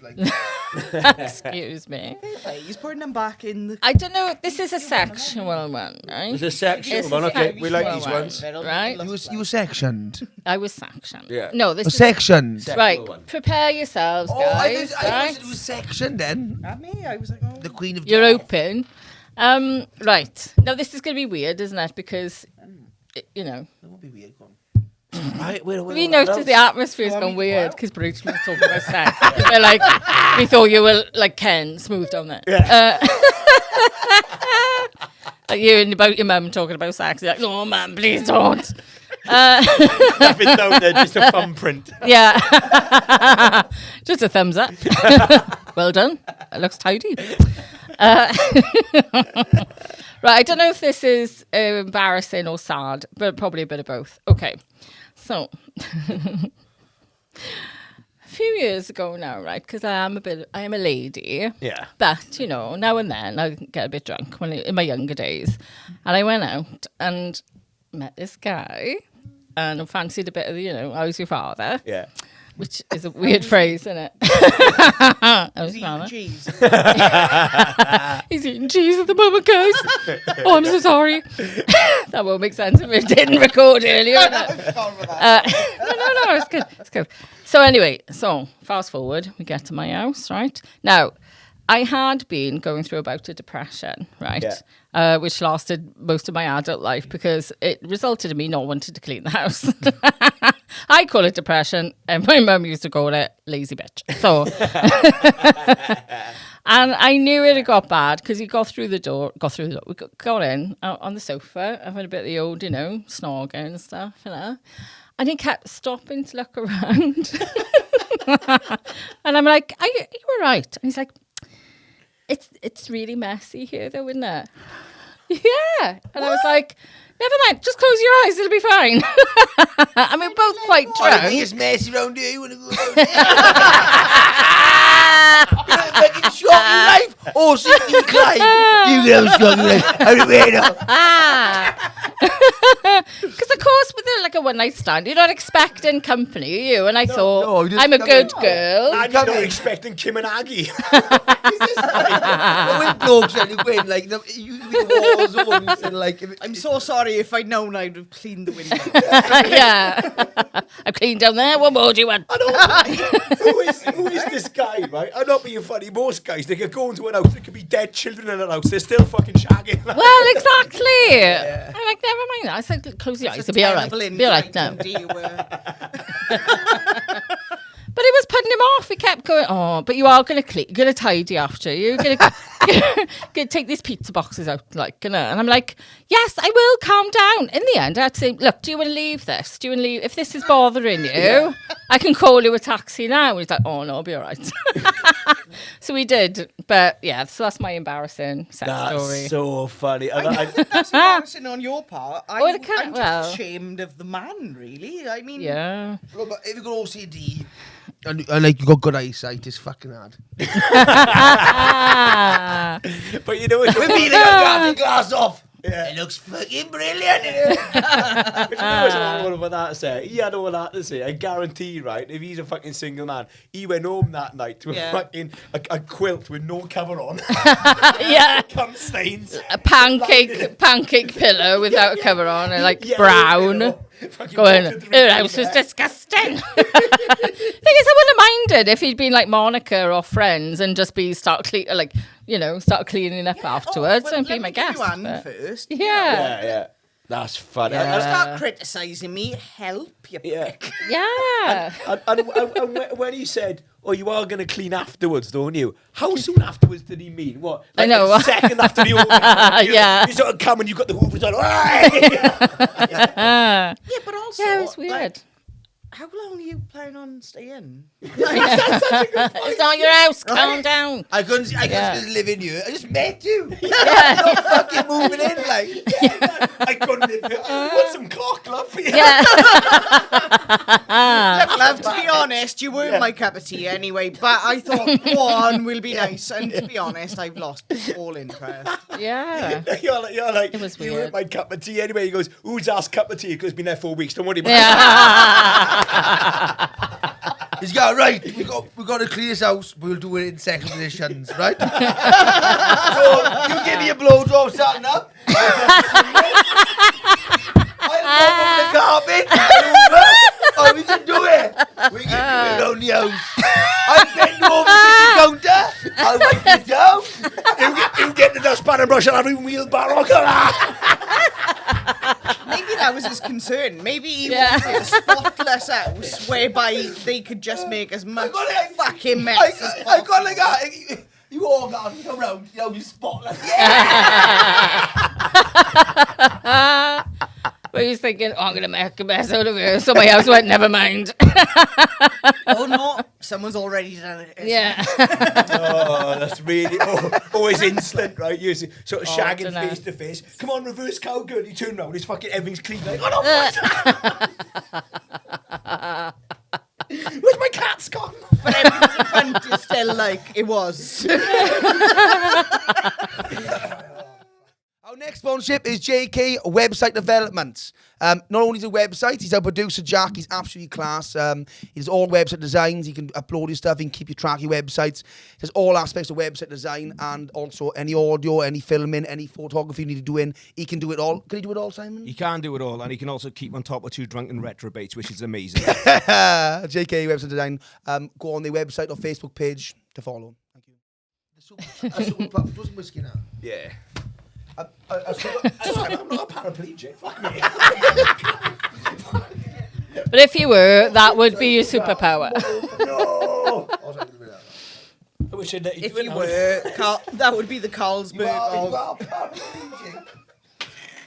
Excuse me. He's putting them back in the... I don't know. This is a sexual one, right? It's a sexual It's one. a Okay, we like sexual these one, ones. right? You were sectioned. I was sectioned. Yeah. No, this is... Sectioned. Right, Sexual one. prepare yourselves, guys. I right? thought it was sectioned then. At me, I was like, oh. The Queen of You're Death. open. Right. Now, this is going to be weird, isn't it? Because, you know, That would be weird. Go on. Right, we noticed the atmosphere's gone weird because Bridgeman was talking about sex. We're like, we thought you were like Ken, smooth down there. Like you and about your mum talking about sex. You're like, no, mum, please don't. Nothing down there, just a thumbprint. Yeah. Just a thumbs up. Well done. It looks tidy. Right, I don't know if this is embarrassing or sad, but probably a bit of both. Okay. So, a few years ago now, right, because I am a lady. Yeah. But, you know, now and then I get a bit drunk in my younger days. And I went out and met this guy and I fancied a bit of, you know, how's your father? Yeah. Which is a weird phrase, isn't it? How's your father? Cheese. He's eating cheese at the moment, guys. Oh, I'm so sorry. That won't make sense if it didn't record earlier. No, it's good. It's good. So anyway, fast forward, we get to my house, right? Now, I had been going through a bout of depression, right? Yeah. Which lasted most of my adult life because it resulted in me not wanting to clean the house. I call it depression, and my mum used to call it lazy bitch. So, and I knew it had got bad because he got through the door. We got in on the sofa, having a bit of the old, you know, snogging and stuff, you know. And he kept stopping to look around. And I'm like, are you all right? And he's like, it's really messy here though, isn't it? Yeah. And I was like, never mind, just close your eyes, it'll be fine. I mean, both quite I drunk. think it's messy round here. You want to go round there? Fucking shot your life. Oh, so you climb. You go shot your life. Because of course, with like a one night stand, you're not expecting company, are you? And I thought, no, you just I'm a come good in. girl. And you're not expecting Kim and Aggie. When blokes and you win, like, you the war zones and like. I'm so sorry. If I'd known, I'd have cleaned the window. Yeah. I've cleaned down there. What more do you want? I don't who is this guy, right? I'm not being funny. Most guys, they could go into an house, there could be dead children in an house, they're still fucking shagging. Well, exactly. I'm like, never mind that. I said, close your eyes. It'll be all right. Be all right now. But it was putting him off. He kept going, oh, but you are going to clean, you're going to tidy after. You're going to take these pizza boxes out, like, you know. And I'm like, yes, I will, calm down. In the end, I had to say, look, do you want to leave this? Do you want to leave? If this is bothering you, I can call you a taxi now. And he's like, oh, no, I'll be all right. So we did. But yeah, so that's my embarrassing sex story. That's so funny. That's embarrassing on your part. I'm well, just ashamed of the man, really. I mean, yeah. Well, but if you got OCD and like you got good eyesight, it's fucking hard. But you know what? With me, they got glass off. Yeah. It looks fucking brilliant. But you know what's all about that to say? He had all that to say. I guarantee, right, if he's a fucking single man, he went home that night to a fucking a quilt with no cover on. Yeah. Cum stains. A pancake pillow without a cover on, and like brown. Going, the house was disgusting. Thing is, I wouldn't have minded if he'd been like Monica or friends and just start cleaning up afterwards and be my guest. First. Yeah. That's funny. Yeah. Start criticising me. Help you. Prick. Yeah. And when he said, "Oh, you are going to clean afterwards, don't you?" How soon afterwards did he mean? What? Like I know. A second after the order. Yeah. You sort of come and you've got the hoovers on. Yeah, but also, Yeah, it was weird. Like, how long are you planning on staying? It's not your house. Calm down. I couldn't just live in you. I just met you. You're fucking moving in, like. I couldn't live here. I want some cock, love. Yeah. Look, love, to be honest, you weren't my cup of tea anyway, but I thought one will be nice, and to be honest, I've lost all interest. Yeah. You're like, It was you weird. weren't my cup of tea anyway. He goes, who's asked cup of tea? Because it's been there 4 weeks. Don't worry about it. Yeah. He's got right. We got to clean this house. We'll do it in second positions, right? So you give me a blowjob starting up. I'll mop the carpet. Oh, we can do it. We can do it on the house. I bend over the counter. I'll wipe it down. You get the dustpan and brush on every wheelbarrow. Maybe that was his concern. Maybe he wanted a spotless house whereby they could just make as much fucking mess as possible. I got like that. You all got to come round, you know, you spotless. But he was thinking, oh, I'm going to make a mess out of it. So my house went, never mind. Oh no, someone's already done it. Yeah. Oh, that's really always instant, right? You see, sort of shagging dunno. face to face. Come on, reverse cowgirl. You turn round, it's fucking everything's clean. Like, oh no, where's my cat's gone? But everything front is still like it was. Our next sponsorship is JK Website Development. Not only the website, he's our producer, Jack. He's absolutely class. He does all website designs. He can upload your stuff. He can keep you track of your websites. He does all aspects of website design and also any audio, any filming, any photography you need to do in. He can do it all. Can he do it all, Simon? He can do it all, and he can also keep on top of 2 drunken retrobates, which is amazing. JK Website Design. Go on their website or Facebook page to follow. Thank you. Superpower. Do some whiskey now. Yeah. I'm not a paraplegic. Fuck me. But if you were, that would be your superpower. No. I wish I'd let you If do it you now. were, that would be the Carlsberg of. are paraplegic.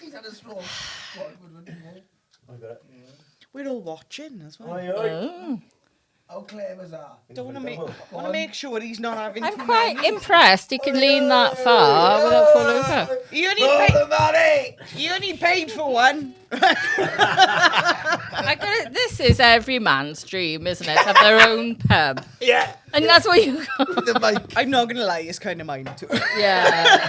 He's had a stroke. We're all watching as well. Oh. How clever is that? Don't want to make sure he's not having. I'm too quite many. impressed he can lean that far without falling over. You only, For the money! you only paid for one. This is every man's dream, isn't it? Have their own pub. Yeah. And that's what you The mic. I'm not gonna lie, it's kind of mine too. Yeah.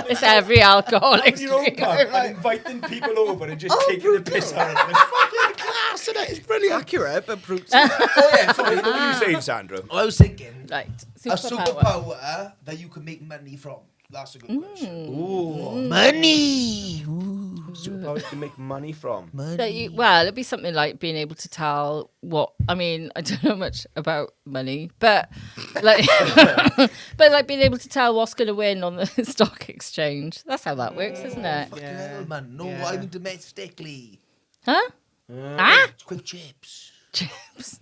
It's every alcoholic's Your own dream. pub and inviting people over and just taking the piss out of them. It's fucking class, isn't it? It's brilliant. Accurate, but brutal. Oh yeah, sorry. What were you saying, Sandra? I was thinking Right. a superpower that you can make money from. That's a good question. Ooh. Money. Ooh. Superpowers you can make money from. Money. Well, it'd be something like being able to tell what. I mean, I don't know much about money, but like, but like being able to tell what's going to win on the stock exchange. That's how that works, isn't it? Fucking hell, man. No, I mean domestically. Huh? Quick chips. Chips.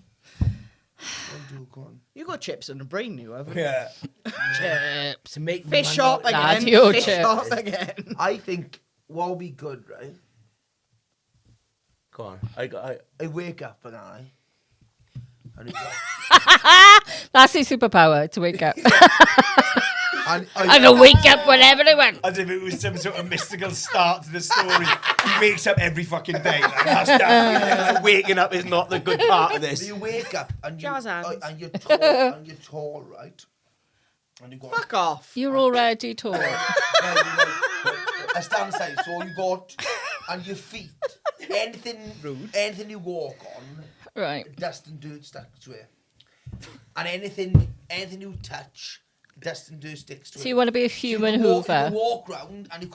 Go on. You got chips in the brain, you haven't? Yeah. Chips. To make Fish money. shop again. Radio Fish chips. shop again. I think what would be good, right? Go on. I I wake up and I That's his superpower, to wake up. and I can wake up whenever I want. As if it was some sort of mystical start to the story. He wakes up every fucking day. Like, that's definitely, like, waking up is not the good part of this. you wake up and you Jazz hands. and you're tall, right? And you got Fuck off. You're already tall. a stand side, so you got and your feet. Anything you walk on, Right. dust and dirt sticks to it. And anything you touch, dust and dirt sticks to it. So you want to be a human you Hoover? could walk round and you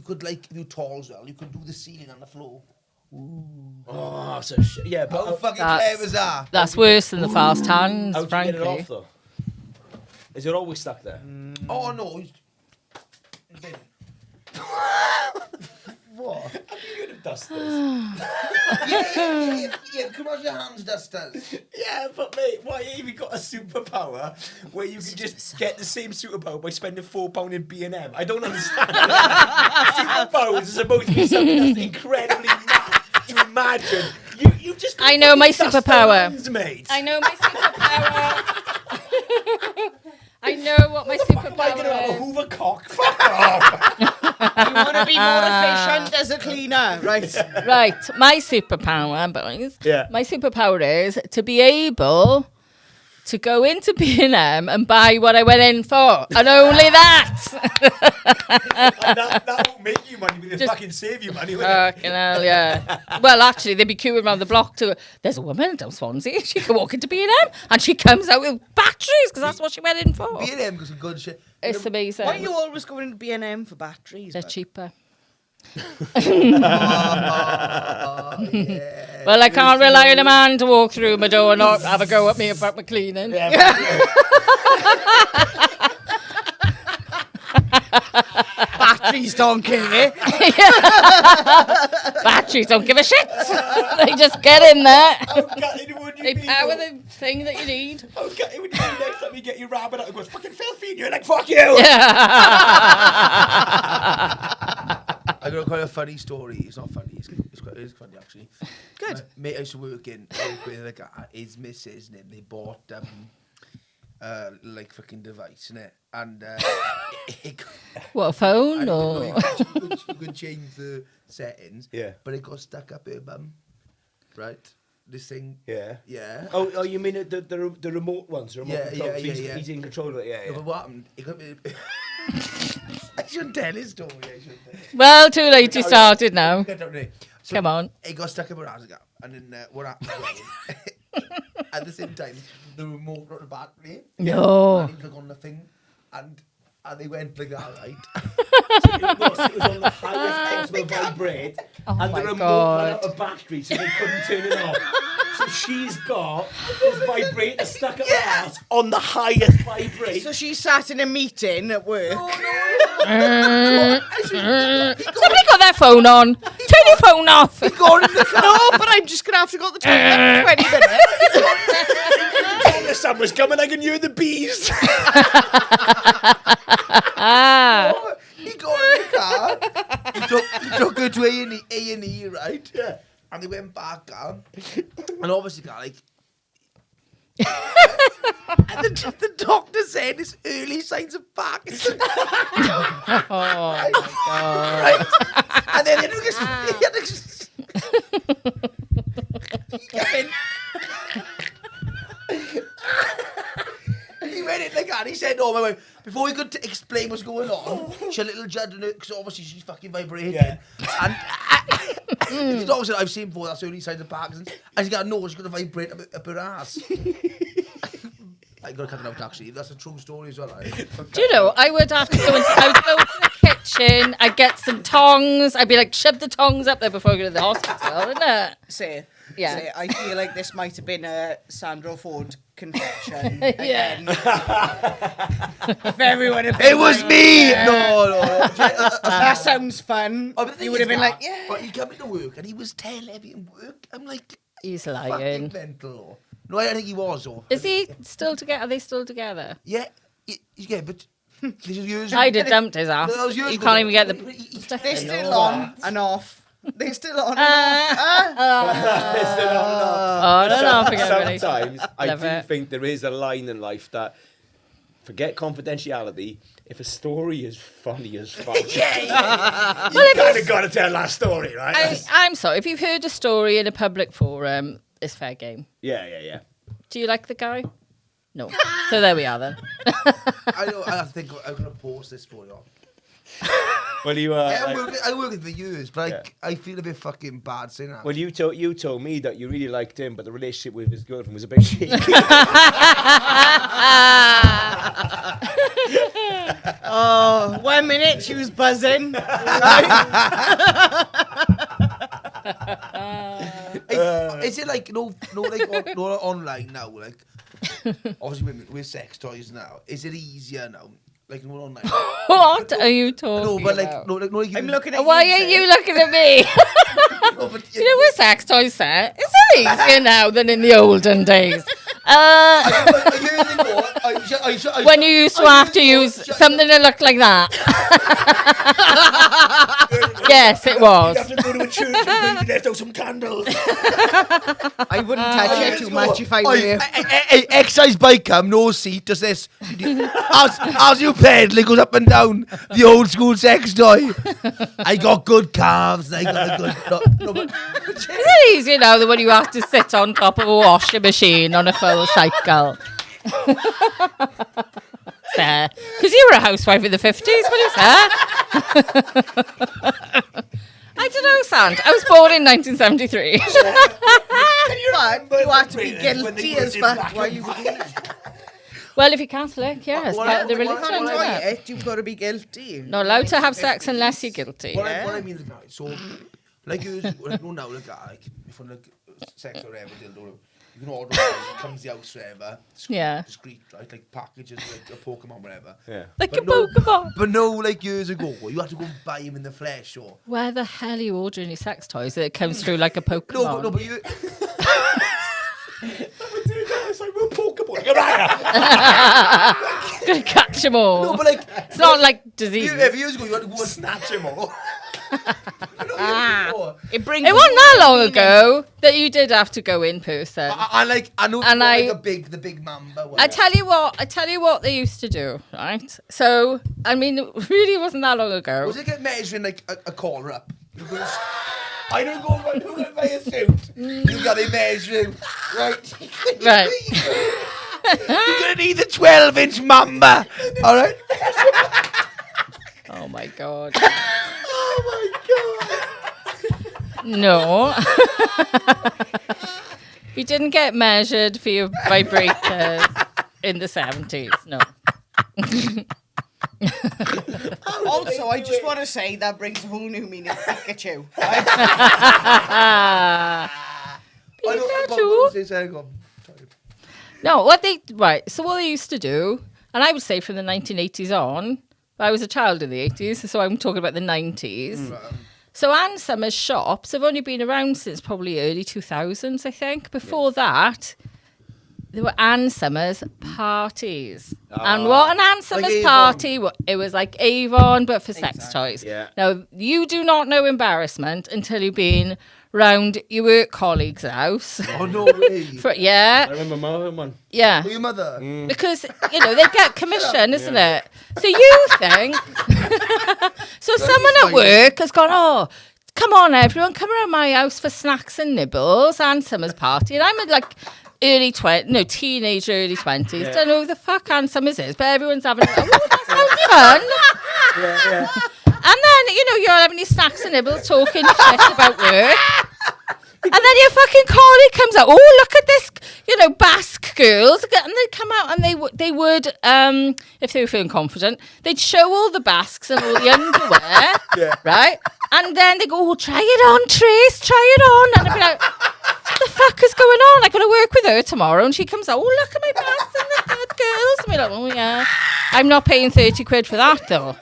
could like, if you're tall as well, you could do the ceiling on the floor. Oh, so yeah, but How fucking That's- clever is that? That's worse than the fast hands, how do you get it frankly. off though? Is it always stuck there? Oh no. What? Have you heard of dusters? Yeah, come on, your hands, dusters. Yeah, but mate, why have you got a superpower where you can just get the same superpower by spending £4 in B&M? I don't understand. Superpowers are supposed to be something that's incredibly mad to imagine. You just I know my fucking dust the superpower. hands, mate. I know my superpower. I know what my Am I going to have a superpower is. Hoover cock? Fuck off. You want to be more efficient as a cleaner, right? Right, my superpower, boys. Yeah. My superpower is to be able to go into B&M and buy what I went in for, and only that. And that won't make you money, but it'll Just- fucking save you money. Won't it? Fucking hell, yeah. Well, actually, they'd be queuing around the block to. There's a woman down Swansea. She can walk into B&M and she comes out with batteries because that's what she went in for. B&M got some good shit. It's amazing. Why are you always going into B&M for batteries? They're man? cheaper. Yeah. Well, I can't rely on a man to walk through my door and not have a go at me about my cleaning. Batteries don't care. Batteries don't give a shit. They just get in there. How gutted would you They be? power though? the thing that you need. How gutted would you be next time you get your rabbit out and goes fucking filthy and you're like, fuck you! I got quite a funny story. It's not funny. It's funny actually. Good. Mate, I used to work with a guy. His missus, and they bought like fucking device, innit? And What, a phone and or? you could change the settings. Yeah. But it got stuck up her bum. Right. This thing. Yeah. Yeah. Oh, you mean the remote ones? The remote Yeah, control. yeah, So he's, yeah. he's in control of it, yeah. No, but what happened? It got me. I shouldn't tell his story. I shouldn't tell. Well, too late. You started now. Get down there. So Come on. It got stuck in my ass, and then what happened was, at the same time, the remote got the battery. No. And he took on the thing, and they went like that, right? So it was on the highest possible vibrate, Oh and my the remote God. ran out of battery, so they couldn't turn it off. So she's got this vibrator stuck up her ass on the highest vibrate. So she sat in a meeting at work. Somebody got their phone on. Turn your phone off. No, but I'm just going to have to go to the toilet for 20 minutes. When the sun was coming, I can hear the bees. He got in the car. He took her to A&E, right? Yeah. And they went back, and obviously, like. And the doctor said it's early signs of Parkinson. Oh my God. Right? And then he went in the car and he said, "Oh my wife." Before he could explain what's going on, she had a little judge in her because obviously she's fucking vibrating. Yeah. And the doctor said, "I've seen before. That's early signs of Parkinson's." And she got no, she's gonna vibrate up her ass. I got to cut it out, actually. That's a true story as well. Right? Do you know, I would have to go into the kitchen, I'd get some tongs, I'd be like, shove the tongs up there before I go to the hospital, isn't it? Say, Yeah. I feel like this might have been a Sandra Ford confession. Yeah. Again. If everyone had been It was like, me! yeah. No. That sounds fun. Oh, but the You thing would have is, been like, yeah. But he came into work and he was 10-11 in work. I'm like, He's fucking lying. mental. No, I don't think he was, though. Is he still together? Are they still together? Yeah, yeah, but this is years I'd have dumped his ass. No, that was years You ago. can't even get the... They're still on and off. They're still on and off. Oh, no, no, forget it. Sometimes I Love do it. think there is a line in life that, forget confidentiality, if a story is funny as fuck, you kind of got to tell that story, right? I'm sorry, if you've heard a story in a public forum, it's fair game. Yeah. Do you like the guy? No. So there we are then. I think I'm going to pause this for you. Well, you I worked with for years, but I feel a bit fucking bad saying that. well, you told me that you really liked him, but the relationship with his girlfriend was a bit shaky. Oh, 1 minute she was buzzing. Is it like no online now? Like obviously with sex toys now, is it easier now? Like no online. What are you talking No, but like about? no, like I'm looking at Why you. are Sid. you looking at me? No, but You know, with sex toys set, it's easier now than in the olden days. When you used to have to use something that looked like that. Yes, it was. You have to go to a church and maybe left out some candles. I wouldn't touch it too much if I were you. Exercise bike cam, no seat, just this. As you pedal, it goes up and down the old school sex toy. I got good calves. I got a good. No, but, Is it easier now than when you have to sit on top of a washing machine on a full cycle? Fair. Because you were a housewife in the 50s, what is that? I don't know, Sand. I was born in 1973. But you have to be guilty as fuck while you were doing it. Well, if you're Catholic, yeah, it's part of the You religion. can't enjoy isn't it? it, you've got to be guilty. Not allowed to have sex unless you're guilty. what I mean is, right, so like you like, no now like if I'm like sex or whatever, dildo, you can order it, it comes to the house forever. Yeah. Discreet, right? Like packages like a Pokemon, whatever. Yeah. Like But a no- Pokemon. But no, like years ago, you had to go and buy him in the flesh, or Where the hell are you ordering your sex toys that it comes through like a Pokemon? no, but you. It's like we're Pokemon. Gonna catch them all. No, but like It's not like disease. years ago, you had to go and snatch him all. It brings It wasn't that long ago that you did have to go in person. I know, And like I- the big mamba. I tell you what they used to do, right? So, I mean, it really wasn't that long ago. Was it get measuring like a collar up? Because I don't go and buy a suit. You got to measure him, right? Right. You're gonna need the 12-inch mamba, all right? Oh my god. Oh my god! No. You didn't get measured for your vibrators in the 70s. No. Also, I just want to say that brings a whole new meaning to Pikachu. No, so what they used to do, and I would say from the 1980s on, I was a child in the 80s, so I'm talking about the 90s. So Ann Summers shops have only been around since probably early 2000s, I think. Before that, there were Ann Summers parties. And what an Ann Summers Avon. party, it was like Avon, but for sex toys. Yeah. Now, you do not know embarrassment until you've been round your work colleague's house. Oh no way! Yeah. I remember my own one. Yeah. For your mother. Because, you know, they get commission, isn't it? So you think... so someone at work has gone, oh, come on, everyone, come around my house for snacks and nibbles and Summer's party. And I'm at, like, teenage, early 20s. Yeah. Don't know who the fuck Ann Summers is, but everyone's having, oh, that sounds fun. Yeah. And then, you know, you're having your snacks and nibbles, talking shit about work. And then your fucking colleague comes out, oh, look at this, you know, Basque girls, and they'd come out and they would, if they were feeling confident, they'd show all the basques and all the underwear, right? And then they go, try it on, Trace, try it on. And I'd be like, what the fuck is going on? I'm going to work with her tomorrow. And she comes out, look at my basques and the girls. And we're like, oh, yeah. I'm not paying 30 quid for that, though.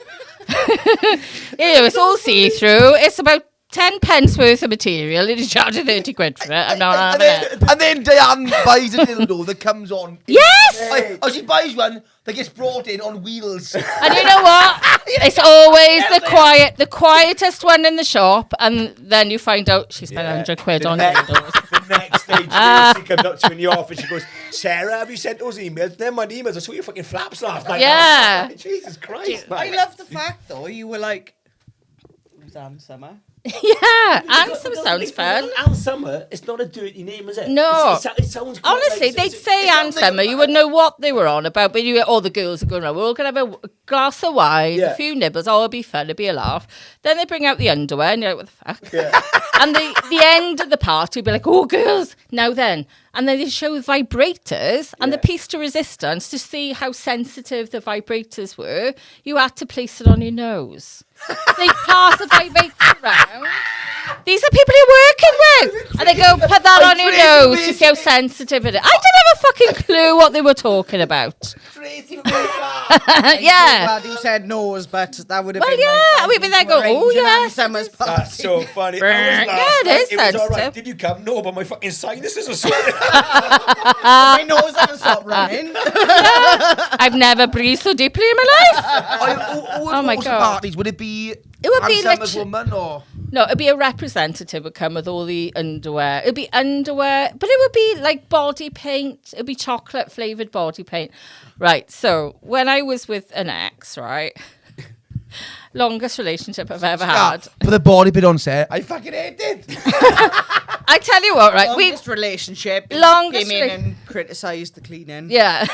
It's all see-through. It's about 10 pence worth of material. It is charging 30 quid for it. I'm not having it. And then Diane buys a dildo that comes on. Yes! She buys one that gets brought in on wheels. And you know what? It's always the quietest one in the shop, and then you find out she spent 100 quid on dildos. The next day, she comes up to you in the office. She goes, Sarah, have you sent those emails? They're my emails. I saw your fucking flaps last night. Yeah. Jesus Christ. I love the fact, though, you were like, who's Anne Summer? Yeah, Ansem sounds fun. Anne Summer, it's not a dirty name, is it? No. It sounds quite Honestly, like, they'd say Ansem, you wouldn't know what they were on about, but all the girls are going around, we're all going to have a glass of wine, a few nibbles, it'll be fun, it'll be a laugh. Then they bring out the underwear, and you're like, what the fuck? Yeah. And the end of the party would be like, oh, girls, now then. And then they show vibrators and the piece de resistance to see how sensitive the vibrators were. You had to place it on your nose. They pass the vibrator around. These are people you're working with. And they go, put that on your nose to see how sensitive it is. I didn't have a fucking clue what they were talking about. Yeah. Glad you said nose, but that would have Well, been yeah, we'd be there going, oh, yes. Summer's party. That's so funny. Yeah, it is It was all right. sensitive. Did you come? No, but my fucking sinuses are sore. My nose hasn't stopped running. I've never breathed so deeply in my life. Oh my God. Parties would it be? It would be Summer's literally- woman or? No, it'd be a representative would come with all the underwear. It'd be underwear, but it would be like body paint. It'd be chocolate flavoured body paint. Right, so when I was with an ex, right, longest relationship I've ever had. For the body bit on set, I fucking hate it. I tell you what, right, Longest relationship. Longest Came in and criticised the cleaning. Yeah.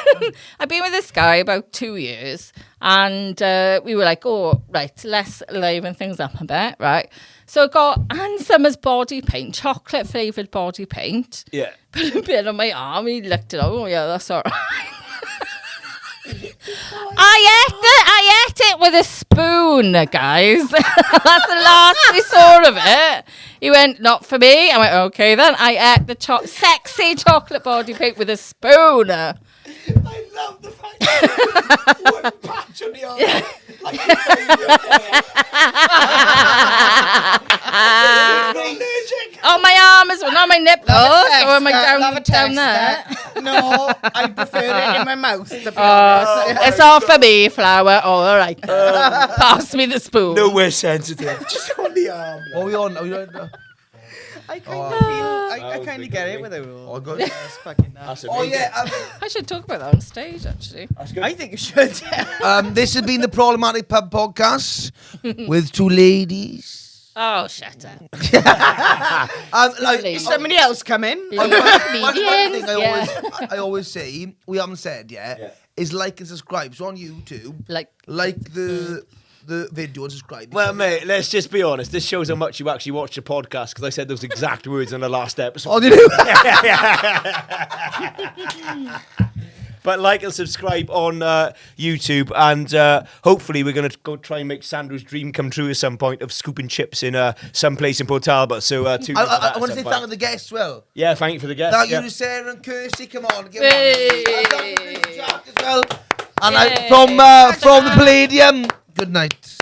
I've been with this guy about 2 years, and we were like, oh, right, let's liven things up a bit, right? So I got Ann Summer's body paint, chocolate flavoured body paint. Yeah. Put a bit on my arm, he looked it up, oh yeah, that's all right. I ate it with a spoon, guys. That's the last we saw of it. He went, not for me. I went, okay then. I ate the sexy chocolate body paint with a spoon. I love the fact that one patch on the arm. Like on my arm as well, not my nipples. Or am I down there? No, I prefer it in my mouth. To be honest. It's all for me, flour. Oh, all right. Pass me the spoon. Nowhere sensitive. Just on the arm. What are we on? Are we on? I kind of feel, I kind of get it with it all. Oh, good. That's fucking nice. Oh, yeah. I should talk about that on stage, actually. I think you should. This has been the Problematic Pub Podcast with two ladies. Oh, shut up. Like, Somebody else come in. one thing Yeah. I always say, we haven't said yet, is like and subscribe. So on YouTube, Like the video and subscribe. Well, mate, let's just be honest. This shows how much you actually watch the podcast because I said those exact words in the last episode. Oh, did you? But like and subscribe on YouTube, and hopefully we're going to go try and make Sandro's dream come true at some point of scooping chips in some place in Port Talbot. So I want to say thank you to the guests, well. Yeah, thank you for the guest. Thank yeah. you to Sarah and Kirsty. Come on, give Hey. Jack as well. And Yay. from the Palladium, good night.